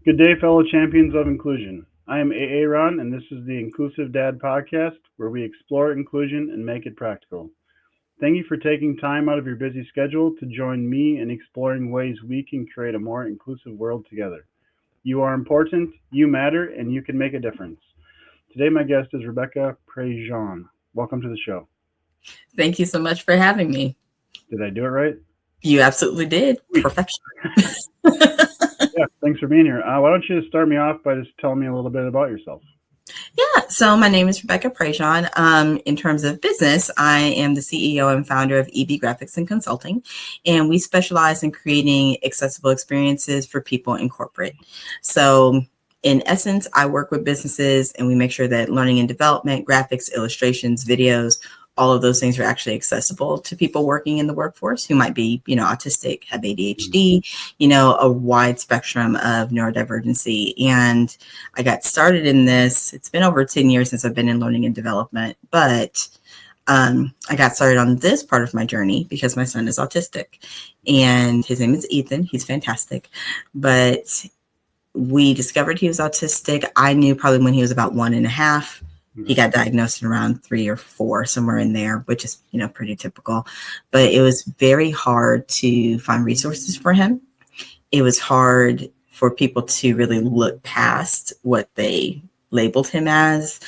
Good day, fellow champions of inclusion. I am Ron, and this is the Inclusive Dad podcast, where we explore inclusion and make it practical. Thank you for taking time out of your busy schedule to join me in exploring ways we can create a more inclusive world together. You are important, you matter, and you can make a difference. Today, my guest is Rebecca Prejean. Welcome to the show. Thank you so much for having me. Did I do it right? You absolutely did. Perfection. Yeah, thanks for being here. Why don't you start me off by just telling me a little bit about yourself? Yeah, so my name is Rebecca Prejean. In terms of business, I am the CEO and founder of EB Graphics and Consulting, and we specialize in creating accessible experiences for people in corporate. So in essence, I work with businesses and we make sure that learning and development, graphics, illustrations, videos, all of those things are actually accessible to people working in the workforce who might be, autistic, have ADHD, a wide spectrum of neurodivergency. And I got started in this. It's been over 10 years since I've been in learning and development, but I got started on this part of my journey because my son is autistic and his name is Ethan. He's fantastic. But we discovered he was autistic. I knew probably when he was about 1.5. He got diagnosed in around 3 or 4, somewhere in there, which is, pretty typical. But it was very hard to find resources for him. It was hard for people to really look past what they labeled him as.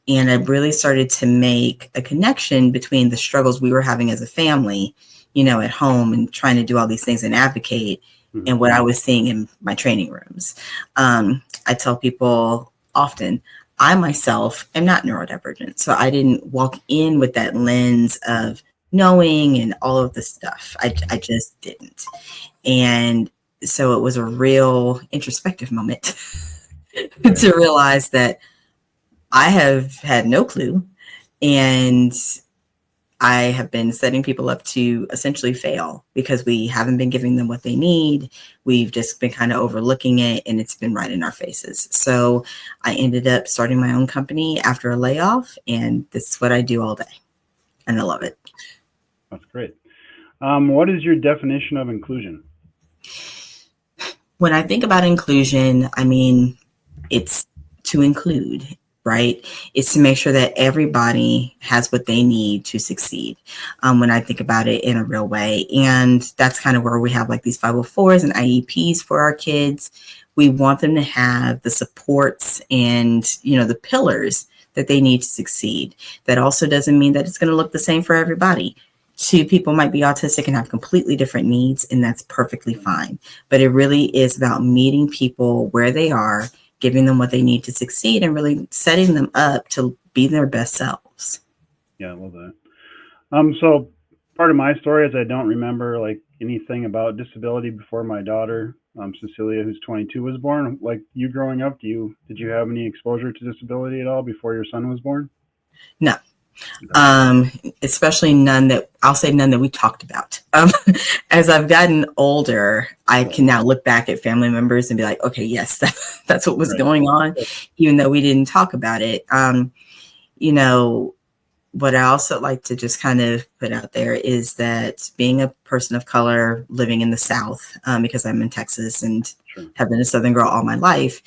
And I really started to make a connection between the struggles we were having as a family, at home and trying to do all these things and advocate, and what I was seeing in my training rooms. I tell people often, I myself am not neurodivergent. So I didn't walk in with that lens of knowing and all of the stuff. I just didn't. And so it was a real introspective moment to realize that I have had no clue. And I have been setting people up to essentially fail because we haven't been giving them what they need. We've just been kind of overlooking it, and it's been right in our faces. So I ended up starting my own company after a layoff, and this is what I do all day. And I love it. That's great. What is your definition of inclusion? When I think about inclusion, I mean, it's to include. Right? It's to make sure that everybody has what they need to succeed when I think about it in a real way. And that's kind of where we have like these 504s and IEPs for our kids. We want them to have the supports and, the pillars that they need to succeed. That also doesn't mean that it's going to look the same for everybody. 2 people might be autistic and have completely different needs, and that's perfectly fine. But it really is about meeting people where they are, giving them what they need to succeed, and really setting them up to be their best selves. Yeah, I love that. So part of my story is I don't remember like anything about disability before my daughter, Cecilia, who's 22, was born. Like you growing up, did you have any exposure to disability at all before your son was born? No. Especially none that we talked about. As I've gotten older, I can now look back at family members and be like, okay, yes, that's what was going on, even though we didn't talk about it. What I also like to just kind of put out there is that being a person of color living in the South, because I'm in Texas and have been a Southern girl all my life,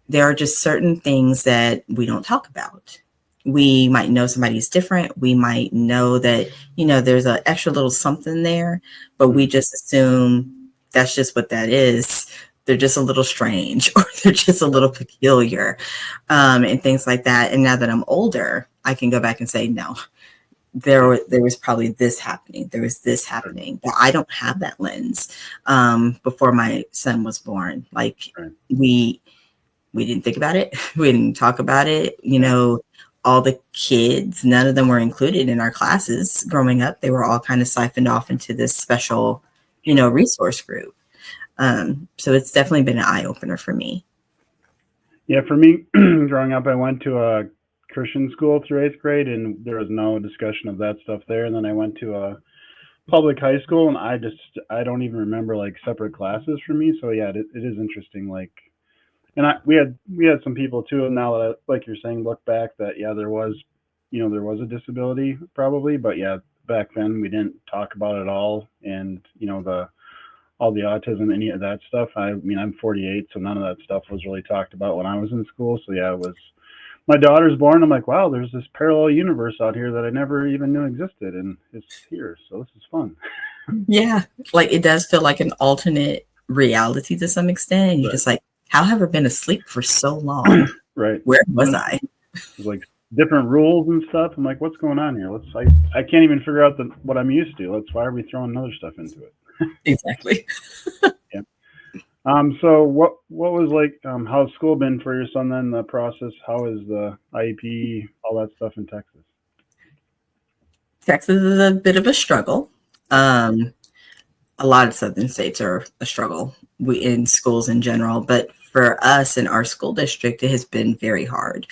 there are just certain things that we don't talk about. We might know somebody's different. We might know that, there's an extra little something there, but we just assume that's just what that is. They're just a little strange or they're just a little peculiar, and things like that. And now that I'm older, I can go back and say, no, there was probably this happening. There was this happening. But I don't have that lens before my son was born. Like we didn't think about it. We didn't talk about it. All the kids, none of them were included in our classes growing up. They were all kind of siphoned off into this special, resource group. So it's definitely been an eye opener for me. Yeah, for me, growing up, I went to a Christian school through 8th grade, and there was no discussion of that stuff there. And then I went to a public high school, and I don't even remember like separate classes for me. So yeah, it is interesting. Like, and we had some people too. And now that like you're saying, look back, that yeah, there was a disability probably, but yeah, back then we didn't talk about it at all. And all the autism, any of that stuff. I mean, I'm 48, so none of that stuff was really talked about when I was in school. So yeah, it was my daughter's born. I'm like, wow, there's this parallel universe out here that I never even knew existed, and it's here. So this is fun. Yeah, like it does feel like an alternate reality to some extent. And you're Right. just like, how have I been asleep for so long? Right. Where was I? It's like different rules and stuff. I'm like, what's going on here? I can't even figure out what I'm used to. Why are we throwing other stuff into it? Exactly. Yeah. So what was like, how's school been for your son then, the process? How is the IEP, all that stuff in Texas? Texas is a bit of a struggle. A lot of southern states are a struggle in schools in general, but for us in our school district, it has been very hard.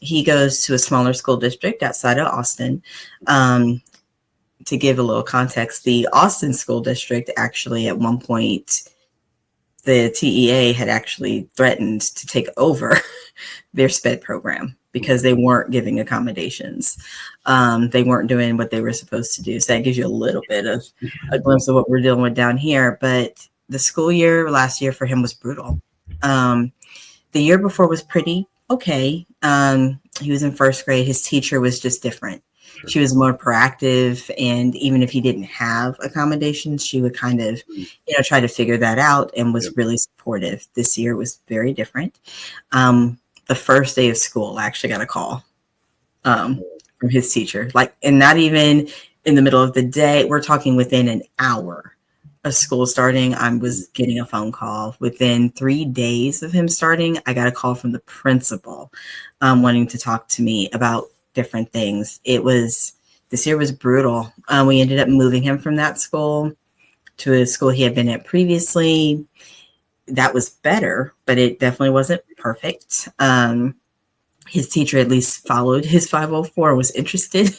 He goes to a smaller school district outside of Austin. To give a little context, the Austin school district actually at one point, the TEA had actually threatened to take over their SPED program because they weren't giving accommodations. They weren't doing what they were supposed to do. So that gives you a little bit of a glimpse of what we're dealing with down here. But the school year last year for him was brutal. The year before was pretty okay. He was in first grade. His teacher was just different. Sure. She was more proactive, and even if he didn't have accommodations, she would kind of, try to figure that out and was really supportive. This year was very different. The first day of school, I actually got a call from his teacher, and not even in the middle of the day. We're talking within an hour of school starting. I was getting a phone call. Within 3 days of him starting, I got a call from the principal wanting to talk to me about different things. This year was brutal. We ended up moving him from that school to a school he had been at previously. That was better, but it definitely wasn't perfect. His teacher at least followed his 504, was interested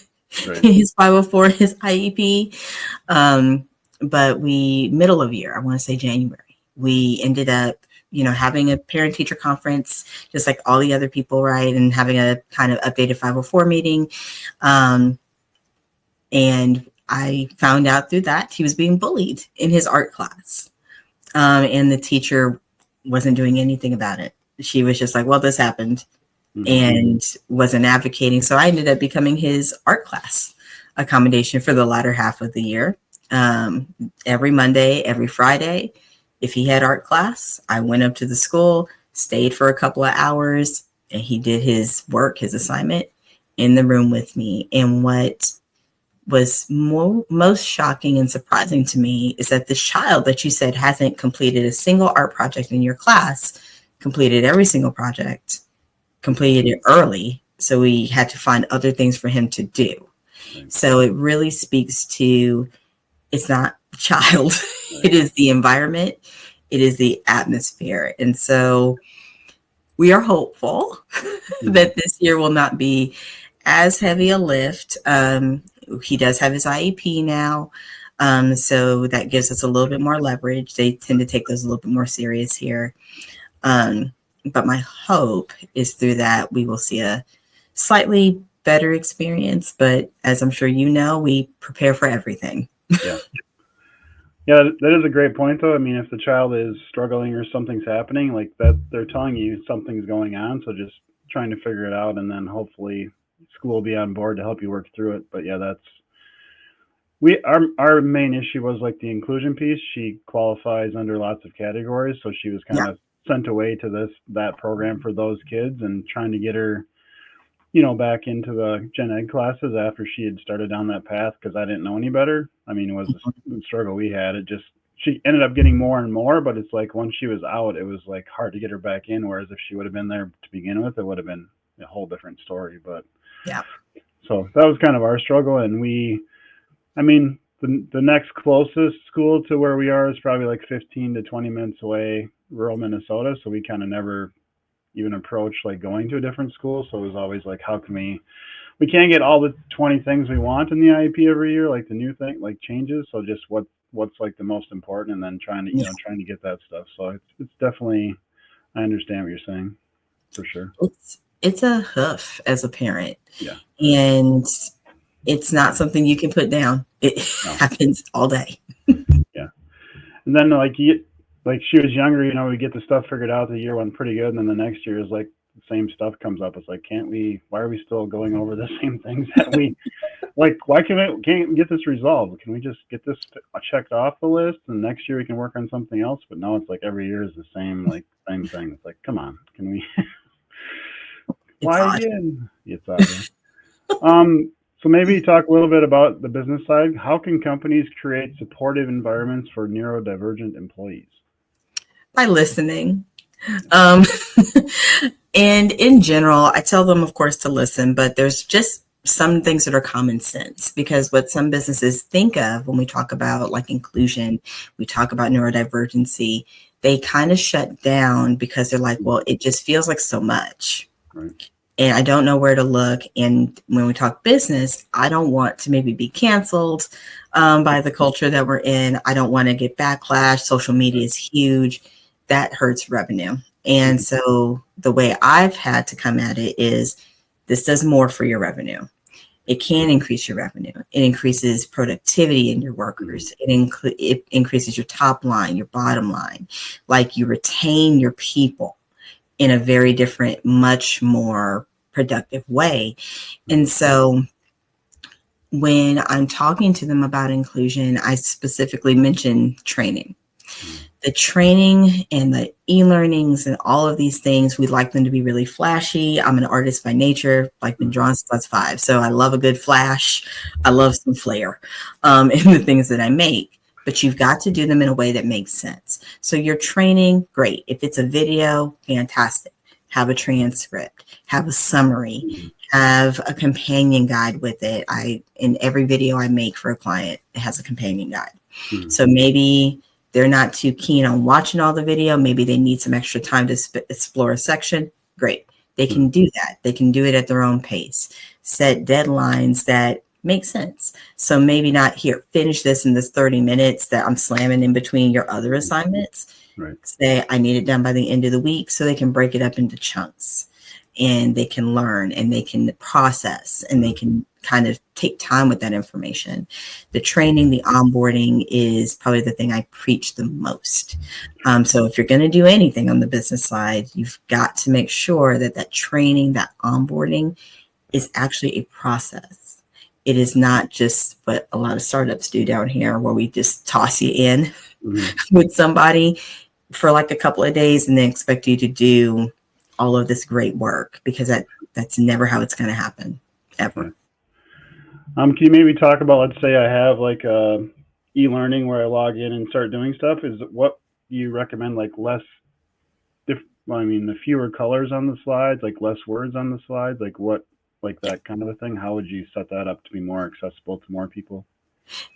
in his 504, his IEP. But middle of year, I want to say January, we ended up, having a parent-teacher conference, just like all the other people, right? And having a kind of updated 504 meeting. And I found out through that he was being bullied in his art class. And the teacher wasn't doing anything about it. She was just like, well, this happened, and wasn't advocating. So I ended up becoming his art class accommodation for the latter half of the year. Every Monday, every Friday, if he had art class, I went up to the school, stayed for a couple of hours, and he did his work, his assignment in the room with me. And what was most shocking and surprising to me is that this child that you said hasn't completed a single art project in your class, completed every single project, completed it early. So we had to find other things for him to do. So it really speaks to, it's not the child, it is the environment, it is the atmosphere. And so we are hopeful that this year will not be as heavy a lift. He does have his IEP now, so that gives us a little bit more leverage. They tend to take those a little bit more serious here. But my hope is through that we will see a slightly better experience. But as I'm sure you know, we prepare for everything. Yeah, that is a great point, though. I mean, if the child is struggling or something's happening, like that, they're telling you something's going on. So just trying to figure it out, and then hopefully school will be on board to help you work through it. But yeah, our main issue was like the inclusion piece. She qualifies under lots of categories, so she was kind of sent away to that program for those kids, and trying to get her, back into the gen ed classes after she had started down that path, because I didn't know any better. I mean, it was a struggle we had. She ended up getting more and more, but it's like once she was out, it was like hard to get her back in. Whereas if she would have been there to begin with, it would have been a whole different story. But so that was kind of our struggle. And the next closest school to where we are is probably like 15 to 20 minutes away, rural Minnesota. So we kind of never even approached like going to a different school. So it was always like, how can we can't get all the 20 things we want in the IEP every year, like the new thing, like changes. So just what's like the most important, and then trying to get that stuff. So it's definitely, I understand what you're saying, for sure. It's a hoof as a parent, and it's not something you can put down. It happens all day. And then like she was younger, we get the stuff figured out. The year went pretty good, and then the next year is like the same stuff comes up. It's like, why are we still going over the same things that we like? Why can't we get this resolved? Can we just get this checked off the list, and next year we can work on something else? But no, it's like every year is the same thing. It's like, come on, can we? Why again? It's odd. So maybe talk a little bit about the business side. How can companies create supportive environments for neurodivergent employees? By listening. And in general, I tell them, of course, to listen, but there's just some things that are common sense, because what some businesses think of when we talk about like inclusion, we talk about neurodivergency, they kind of shut down because they're like, well, it just feels like so much. Right. And I don't know where to look. And when we talk business, I don't want to maybe be canceled by the culture that we're in. I don't want to get backlash. Social media is huge. That hurts revenue. And so the way I've had to come at it is, this does more for your revenue. It can increase your revenue. It increases productivity in your workers. It increases your top line, your bottom line. Like, you retain your people in a very different, much more productive way. And so when I'm talking to them about inclusion, I specifically mention training. The training and the e-learnings and all of these things, we like them to be really flashy. I'm an artist by nature, like been drawn since I was 5. So I love a good flash. I love some flair in the things that I make. But you've got to do them in a way that makes sense. So your training, great. If it's a video, fantastic. Have a transcript, have a summary, have a companion guide with it. In every video I make for a client, it has a companion guide. So maybe they're not too keen on watching all the video. Maybe they need some extra time to explore a section. Great. They can do that. They can do it at their own pace. Set deadlines that make sense. So maybe not, here, finish this in this 30 minutes that I'm slamming in between your other assignments. Right. Say, I need it done by the end of the week, so they can break it up into chunks, and they can learn, and they can process, and they can kind of take time with that information. The training, the onboarding is probably the thing I preach the most. So if you're going to do anything on the business side, you've got to make sure that that training, that onboarding is actually a process. It is not just what a lot of startups do down here, where we just toss you in with somebody for like a couple of days and then expect you to do all of this great work, because that's never how it's going to happen, ever. Can you maybe talk about, let's say I have like e-learning where I log in and start doing stuff. Is what you recommend, like the fewer colors on the slides, like less words on the slides, like that kind of a thing? How would you set that up to be more accessible to more people?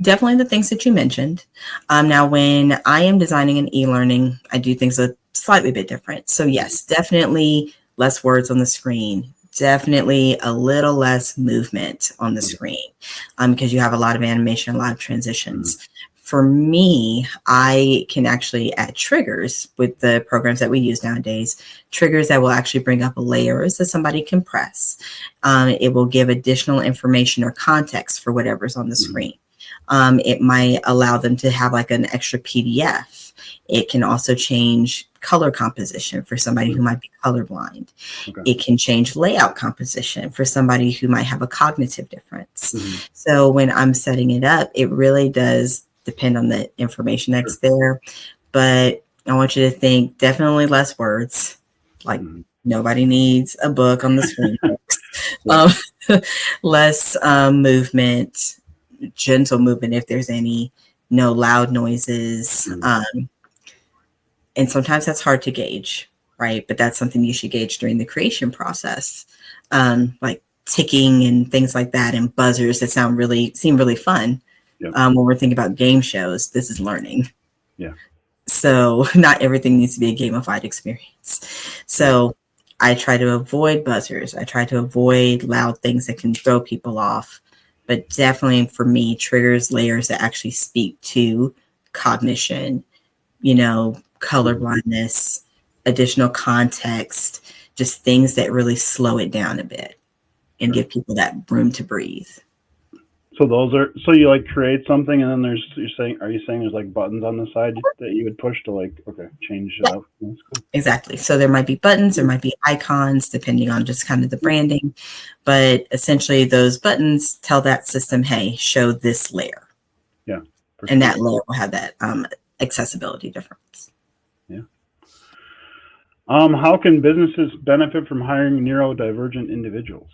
Definitely the things that you mentioned. Now, when I am designing an e-learning, I do things a slightly bit different. So yes, definitely less words on the screen. Definitely a little less movement on the screen, because you have a lot of animation, a lot of transitions. For me, I can actually add triggers with the programs that we use nowadays, triggers that will actually bring up layers that somebody can press. It will give additional information or context for whatever's on the screen. It might allow them to have like an extra PDF. It can also change color composition for somebody who might be colorblind. It can change layout composition for somebody who might have a cognitive difference. So when I'm setting it up, it really does depend on the information that's there. But I want you to think definitely less words. Like nobody needs a book on the screen. Less movement, gentle movement if there's any, no loud noises. And sometimes that's hard to gauge, right? But that's something you should gauge during the creation process. Like ticking and things like that, and buzzers that seem really fun. When we're thinking about game shows, this is learning. So not everything needs to be a gamified experience. So I try to avoid buzzers. I try to avoid loud things that can throw people off. But definitely for me, triggers, layers that actually speak to cognition, color blindness, additional context, just things that really slow it down a bit and give people that room to breathe. So those are so you like create something and then are you saying there's like buttons on the side that you would push to like change it Yeah, up? That's cool. exactly. So there might be buttons, there might be icons, depending on just kind of the branding. But essentially, those buttons tell that system, hey, show this layer. Yeah, for And sure. that layer will have that accessibility difference. Yeah. How can businesses benefit from hiring neurodivergent individuals?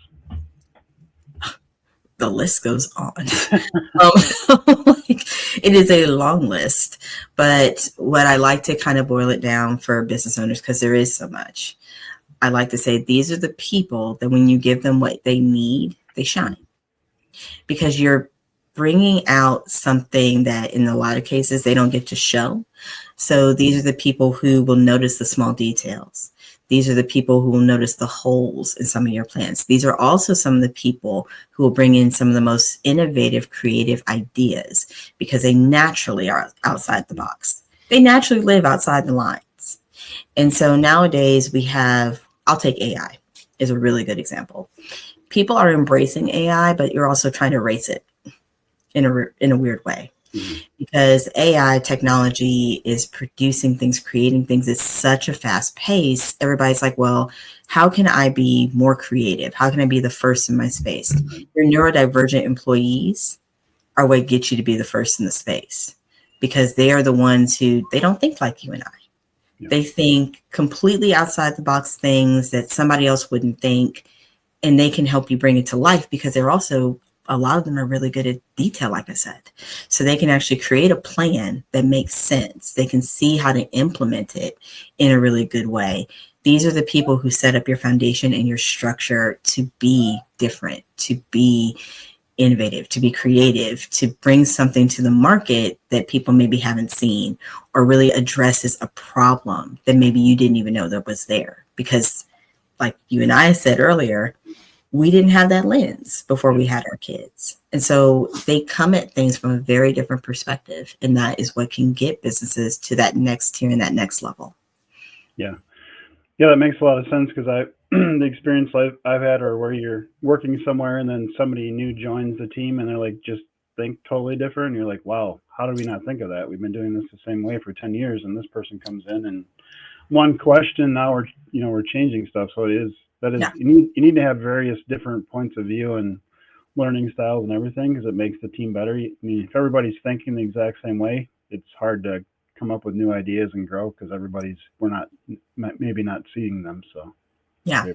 The list goes on. Like, it is a long list, but what I like to kind of boil it down for business owners, because there is so much, I like to say these are the people that when you give them what they need, they shine, because you're bringing out something that in a lot of cases they don't get to show. So these are the people who will notice the small details. These are the people who will notice the holes in some of your plans. These are also some of the people who will bring in some of the most innovative, creative ideas because they naturally are outside the box. They naturally live outside the lines. And so nowadays we have, I'll take AI is a really good example. People are embracing AI, but you're also trying to erase it in a weird way. Mm-hmm. Because AI technology is producing things, creating things at such a fast pace. Everybody's like, well, how can I be more creative? How can I be the first in my space? Your neurodivergent employees are what get you to be the first in the space, because they are the ones who, they don't think like you and I. Yeah. They think completely outside the box things that somebody else wouldn't think, and they can help you bring it to life because they're also, a lot of them are really good at detail, like I said. So they can actually create a plan that makes sense. They can see how to implement it in a really good way. These are the people who set up your foundation and your structure to be different, to be innovative, to be creative, to bring something to the market that people maybe haven't seen, or really addresses a problem that maybe you didn't even know that was there. Because like you and I said earlier, we didn't have that lens before we had our kids. And so they come at things from a very different perspective. And that is what can get businesses to that next tier and that next level. Yeah. Yeah, that makes a lot of sense because the experience I've had are where you're working somewhere and then somebody new joins the team and they're like, just think totally different. And you're like, wow, how did we not think of that? We've been doing this the same way for 10 years. And this person comes in and one question, now we're changing stuff. So yeah. You need to have various different points of view and learning styles and everything because it makes the team better. I mean, if everybody's thinking the exact same way, it's hard to come up with new ideas and grow because we're maybe not seeing them. So yeah. So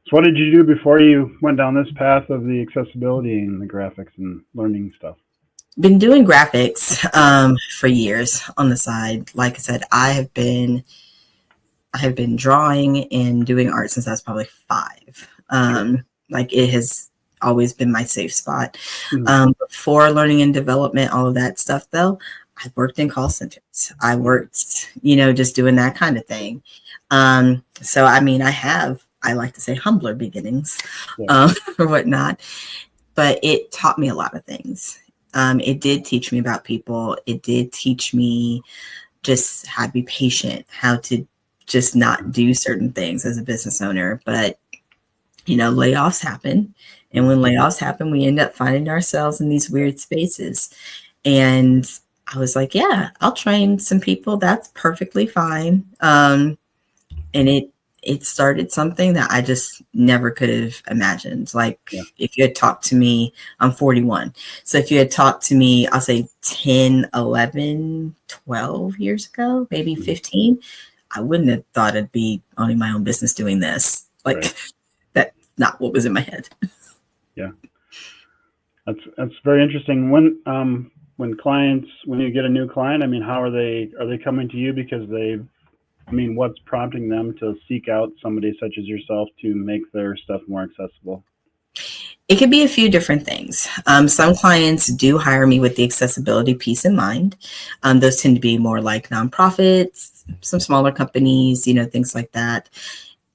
what did you do before you went down this path of the accessibility and the graphics and learning stuff? Been doing graphics for years on the side. Like I said, I have been drawing and doing art since I was probably 5. Like it has always been my safe spot. Mm-hmm. Before learning and development, all of that stuff though, I worked in call centers. I worked, just doing that kind of thing. So, I mean, I like to say humbler beginnings, or whatnot, but it taught me a lot of things. It did teach me about people. It did teach me just how to be patient, how to just not do certain things as a business owner. But, layoffs happen. And when layoffs happen, we end up finding ourselves in these weird spaces. And I was like, yeah, I'll train some people. That's perfectly fine. And it started something that I just never could have imagined. Like if you had talked to me, I'm 41. So if you had talked to me, I'll say 10, 11, 12 years ago, maybe 15, I wouldn't have thought I'd be owning my own business doing this. Like that's not what was in my head. Yeah. That's very interesting. When you get a new client, I mean, how are they coming to you because what's prompting them to seek out somebody such as yourself to make their stuff more accessible? It could be a few different things. Some clients do hire me with the accessibility piece in mind. Those tend to be more like nonprofits, some smaller companies, things like that.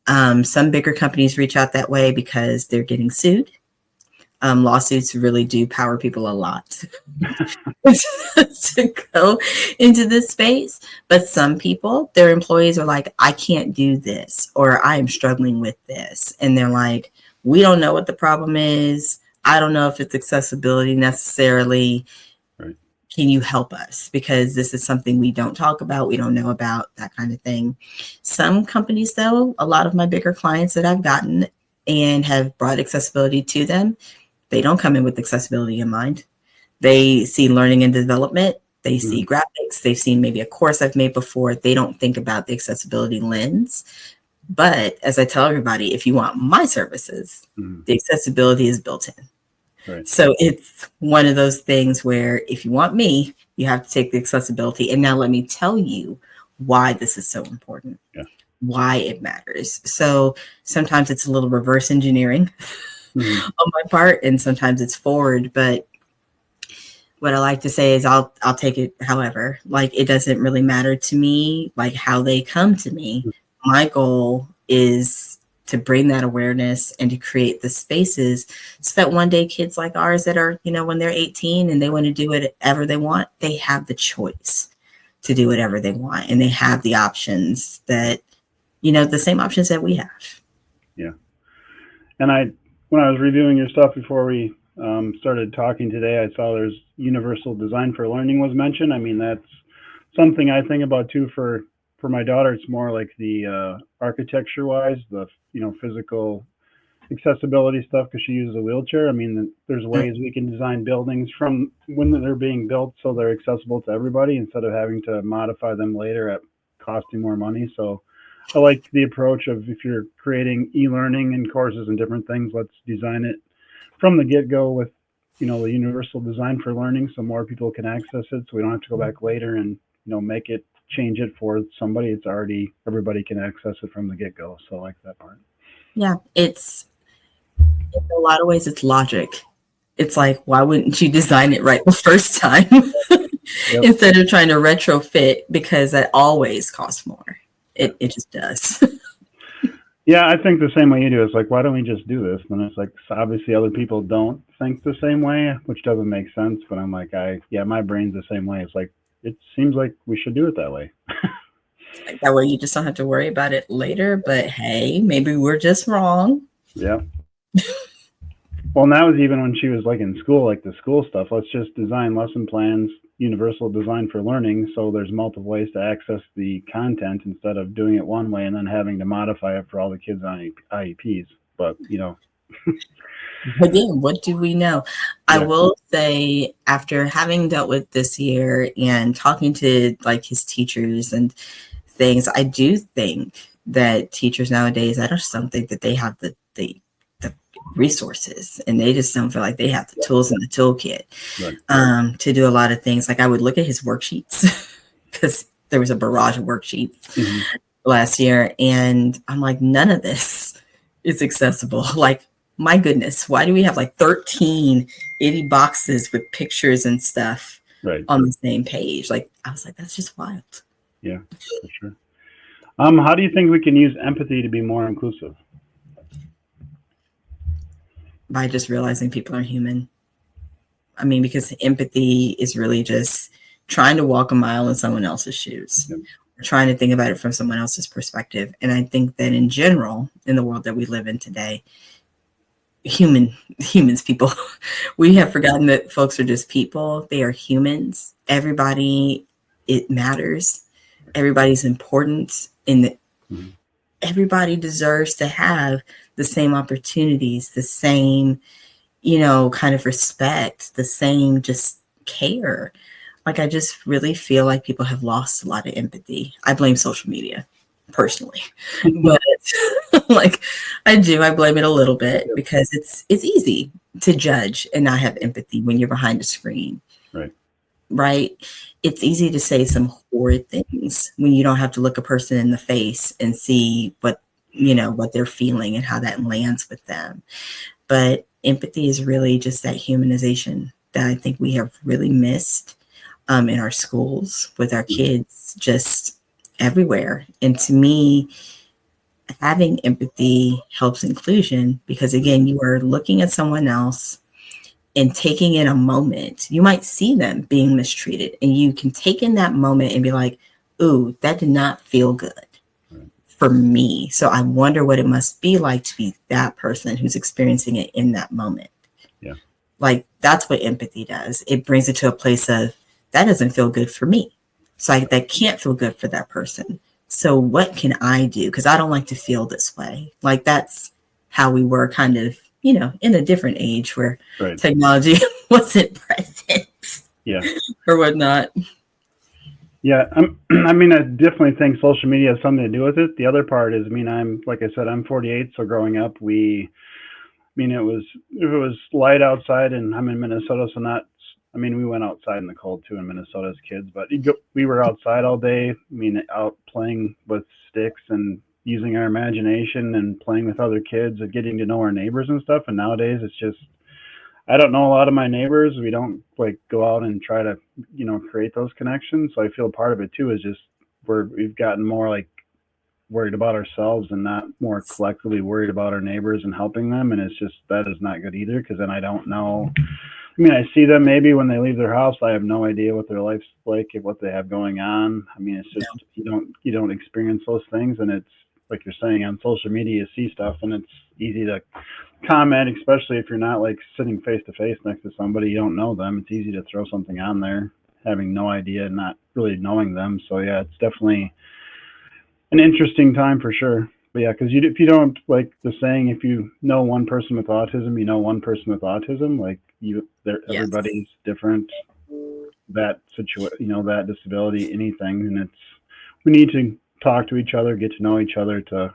Some bigger companies reach out that way because they're getting sued. Lawsuits really do power people a lot to go into this space. But some people, their employees are like, I can't do this, or I am struggling with this. And they're like, we don't know what the problem is. I don't know if it's accessibility necessarily. Right. Can you help us? Because this is something we don't talk about, we don't know about, that kind of thing. Some companies, though, a lot of my bigger clients that I've gotten and have brought accessibility to them, they don't come in with accessibility in mind. They see learning and development. They see graphics. They've seen maybe a course I've made before. They don't think about the accessibility lens. But as I tell everybody, if you want my services, the accessibility is built in. Right. So it's one of those things where if you want me, you have to take the accessibility. And now let me tell you why this is so important, why it matters. So sometimes it's a little reverse engineering on my part, and sometimes it's forward. But what I like to say is I'll take it however. Like, it doesn't really matter to me, like, how they come to me. My goal is to bring that awareness and to create the spaces so that one day kids like ours that are, when they're 18 and they want to do whatever they want, they have the choice to do whatever they want. And they have the options that, the same options that we have. Yeah. And when I was reviewing your stuff before we started talking today, I saw there's universal design for learning was mentioned. I mean, that's something I think about too for my daughter. It's more like the architecture wise, the physical accessibility stuff, because she uses a wheelchair. I mean, there's ways we can design buildings from when they're being built so they're accessible to everybody instead of having to modify them later at costing more money. So I like the approach of, if you're creating e-learning and courses and different things, let's design it from the get-go with the universal design for learning so more people can access it, so we don't have to go back later and change it for somebody. It's already, everybody can access it from the get-go. So I like that part. Yeah, it's in a lot of ways it's logic. It's like, why wouldn't you design it right the first time instead of trying to retrofit, because that always costs more. It just does. Yeah, I think the same way you do. It's like, why don't we just do this? And it's like, obviously other people don't think the same way, which doesn't make sense. But I'm like, my brain's the same way. It's like, it seems like we should do it that way. That way you just don't have to worry about it later. But hey, maybe we're just wrong. Yeah. Well, and that was even when she was like in school, like the school stuff. Let's just design lesson plans, universal design for learning, so there's multiple ways to access the content instead of doing it one way and then having to modify it for all the kids on IEPs. But, Again, what do we know? I will say, after having dealt with this year and talking to like his teachers and things, I do think that teachers nowadays, I just don't think that they have the resources, and they just don't feel like they have the tools in the toolkit to do a lot of things. Like, I would look at his worksheets because there was a barrage of worksheets last year, and I'm like, none of this is accessible. Like, my goodness, why do we have like 13 itty boxes with pictures and stuff on the same page? Like, I was like, that's just wild. Yeah, for sure. How do you think we can use empathy to be more inclusive? By just realizing people are human. I mean, because empathy is really just trying to walk a mile in someone else's shoes, trying to think about it from someone else's perspective. And I think that in general, in the world that we live in today, people, we have forgotten that folks are just people. They are humans. Everybody, it matters. Everybody's important, and everybody deserves to have the same opportunities, the same, kind of respect, the same just care. Like, I just really feel like people have lost a lot of empathy. I blame social media personally, but like, I blame it a little bit because it's easy to judge and not have empathy when you're behind a screen. Right? It's easy to say some horrid things when you don't have to look a person in the face and see what they're feeling and how that lands with them. But empathy is really just that humanization that I think we have really missed in our schools with our kids, just everywhere. And to me, having empathy helps inclusion because, again, you are looking at someone else and taking in a moment. You might see them being mistreated, and you can take in that moment and be like, ooh, that did not feel good for me. So I wonder what it must be like to be that person who's experiencing it in that moment. Yeah. Like, that's what empathy does. It brings it to a place of, that doesn't feel good for me. So that can't feel good for that person. So what can I do? Because I don't like to feel this way. Like, that's how we were kind of, in a different age where technology wasn't present. Yeah. Or whatnot. Yeah. I mean, I definitely think social media has something to do with it. The other part is, like I said, I'm 48. So growing up, if it was light outside, and I'm in Minnesota, so we went outside in the cold too in Minnesota as kids, but we were outside all day. Out playing with sticks and using our imagination and playing with other kids and getting to know our neighbors and stuff. And nowadays it's just, I don't know a lot of my neighbors. We don't go out and try to, create those connections. So I feel part of it too is just we've gotten more worried about ourselves and not more collectively worried about our neighbors and helping them. And it's just, that is not good either, because then I don't know. I see them maybe when they leave their house. I have no idea what their life's like, what they have going on. It's just, you don't experience those things. And it's like you're saying, on social media, you see stuff and it's easy to comment, especially if you're not sitting face to face next to somebody, you don't know them. It's easy to throw something on there, having no idea and not really knowing them. So yeah, it's definitely an interesting time for sure. But yeah, because if you don't, like the saying, if you know one person with autism, you know one person with autism. Everybody's different. That situation, that disability, anything, and we need to talk to each other, get to know each other to,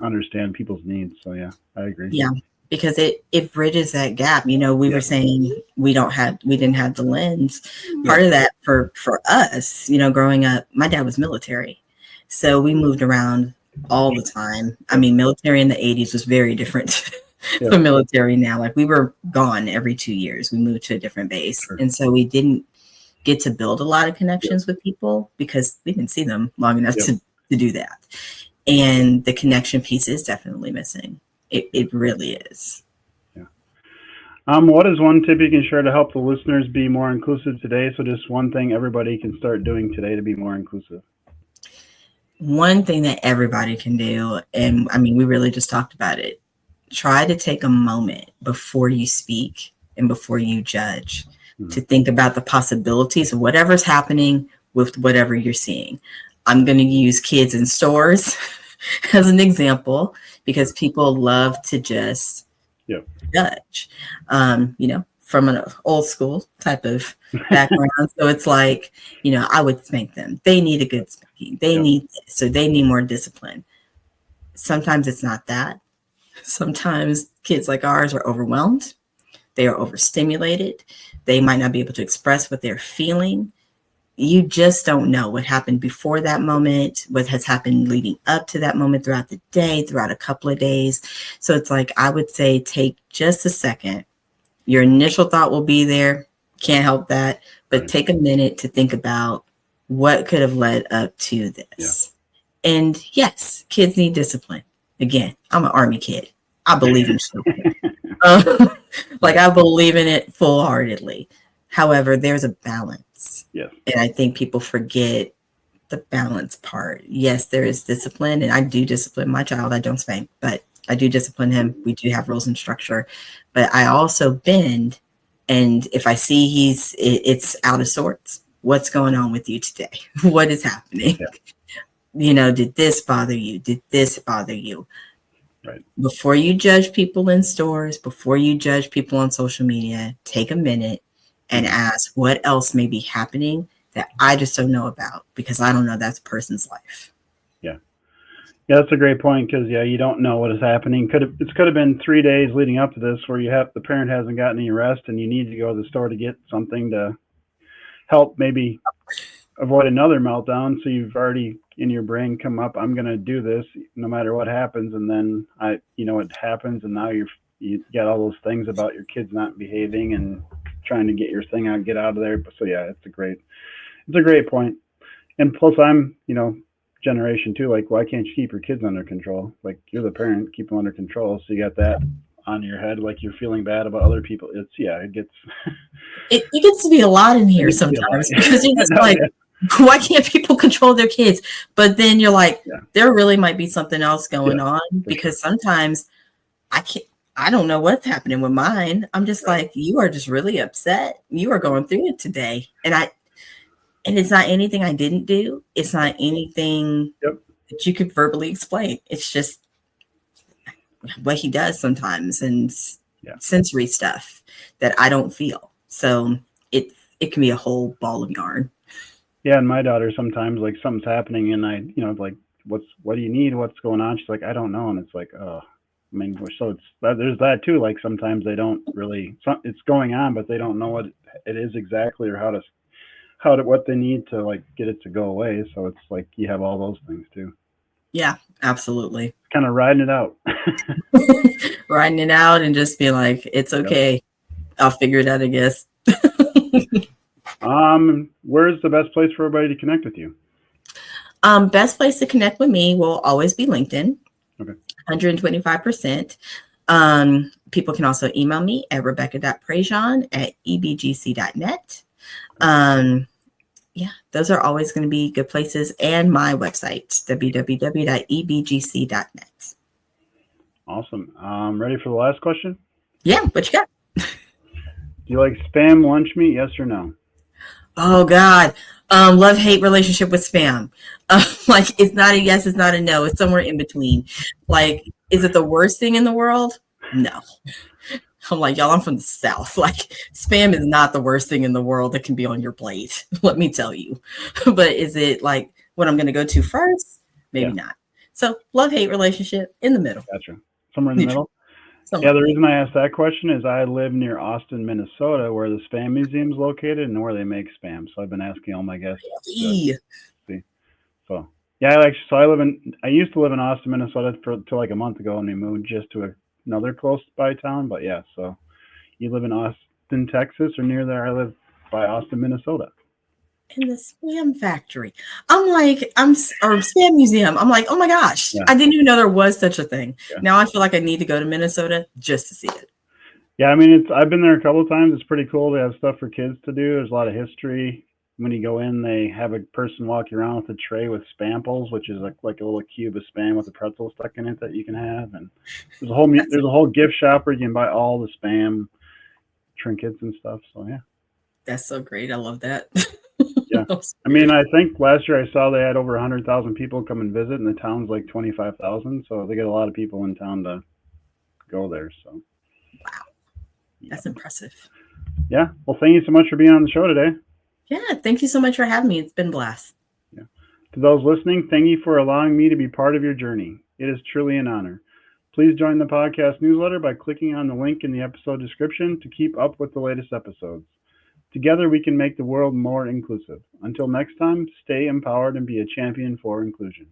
understand people's needs. So yeah, I agree. Yeah, because it bridges that gap. We were saying we didn't have the lens. Part of that for us, growing up, my dad was military, so we moved around all the time. Military in the 80s was very different from military now. We were gone every 2 years. We moved to a different base. Sure. And so we didn't get to build a lot of connections with people because we didn't see them long enough to do that. And the connection piece is definitely missing. It really is. Yeah. What is one tip you can share to help the listeners be more inclusive today? So just one thing everybody can start doing today to be more inclusive. One thing that everybody can do, and we really just talked about it, try to take a moment before you speak and before you judge to think about the possibilities of whatever's happening with whatever you're seeing. I'm going to use kids in stores as an example because people love to just judge, from an old school type of background. So it's I would spank them. They need a good spanking. They need this, so they need more discipline. Sometimes it's not that. Sometimes kids like ours are overwhelmed. They are overstimulated. They might not be able to express what they're feeling. You just don't know what happened before that moment, what has happened leading up to that moment throughout the day, throughout a couple of days. So it's I would say take just a second. Your initial thought will be there. Can't help that. But take a minute to think about what could have led up to this. Yeah. And yes, kids need discipline. Again, I'm an Army kid. I believe in children. I believe in it full-heartedly. However, there's a balance. Yeah. And I think people forget the balance part. Yes, there is discipline, and I do discipline my child. I don't spank, but I do discipline him. We do have rules and structure. But I also bend, and if I see it's out of sorts, what's going on with you today? What is happening? Yeah. Did this bother you? Did this bother you? Right. Before you judge people in stores, before you judge people on social media, take a minute and ask what else may be happening that I just don't know about because I don't know that person's life. Yeah. Yeah, that's a great point because, you don't know what is happening. It could have been 3 days leading up to this where the parent hasn't gotten any rest and you need to go to the store to get something to help maybe avoid another meltdown. So you've already in your brain come up, I'm going to do this no matter what happens. And then it happens. And now you got all those things about your kids not behaving and trying to get your thing out, get out of there. So yeah, it's a great point. And plus I'm, generation too, why can't you keep your kids under control? You're the parent, keep them under control. So you got that on your head, you're feeling bad about other people. It gets to be a lot in here sometimes because you're just why can't people control their kids? But then you're there really might be something else going on because sometimes I don't know what's happening with mine. I'm just like, you are just really upset. You are going through it today. And it's not anything I didn't do. It's not anything that you could verbally explain. It's just what he does sometimes and sensory stuff that I don't feel. So it can be a whole ball of yarn. Yeah, and my daughter sometimes, like, something's happening and I, like, what do you need? What's going on? She's like, I don't know. And it's like, oh, I mean, so there's that too. Like, sometimes they don't really, it's going on, but they don't know what it is exactly or what they need to, like, get it to go away. So it's like you have all those things too. Yeah, absolutely. Kind of riding it out. Riding it out and just being like, it's okay. Yep. I'll figure it out, I guess. Where's the best place for everybody to connect with you? Best place to connect with me will always be LinkedIn. Okay. 125%. People can also email me at rebecca.prejean@ebgc.net. Yeah, those are always going to be good places. And my website, www.ebgc.net. Awesome. Ready for the last question? Yeah, what you got? Do you like spam lunch meat, yes or no? Oh, God. Love-hate relationship with spam. Like, it's not a yes, it's not a no. It's somewhere in between. Like, is it the worst thing in the world? No. I'm like, y'all, I'm from the South. Like, spam is not the worst thing in the world that can be on your plate. Let me tell you. But is it like what I'm going to go to first? Maybe not. So love-hate relationship in the middle. Gotcha. Somewhere in the middle? Yeah, the reason I asked that question is I live near Austin, Minnesota, where the Spam Museum is located and where they make spam. So I've been asking all my guests to see. So yeah, I used to live in Austin, Minnesota till like a month ago, and we moved just to another close by town. But yeah, so you live in Austin, Texas, or near there? I live by Austin, Minnesota. In the spam factory. Or spam museum. I'm like, oh my gosh, I didn't even know there was such a thing. Yeah. Now I feel like I need to go to Minnesota just to see it. Yeah, I mean, I've been there a couple of times. It's pretty cool. They have stuff for kids to do. There's a lot of history. When you go in, they have a person walking around with a tray with Spamples, which is like a little cube of Spam with a pretzel stuck in it that you can have. And there's a whole gift shop where you can buy all the Spam trinkets and stuff. So yeah. That's so great. I love that. Yeah. I mean, I think last year I saw they had over 100,000 people come and visit, and the town's like 25,000. So they get a lot of people in town to go there. So. Wow. That's impressive. Yeah. Well, thank you so much for being on the show today. Yeah. Thank you so much for having me. It's been a blast. Yeah. To those listening, thank you for allowing me to be part of your journey. It is truly an honor. Please join the podcast newsletter by clicking on the link in the episode description to keep up with the latest episodes. Together, we can make the world more inclusive. Until next time, stay empowered and be a champion for inclusion.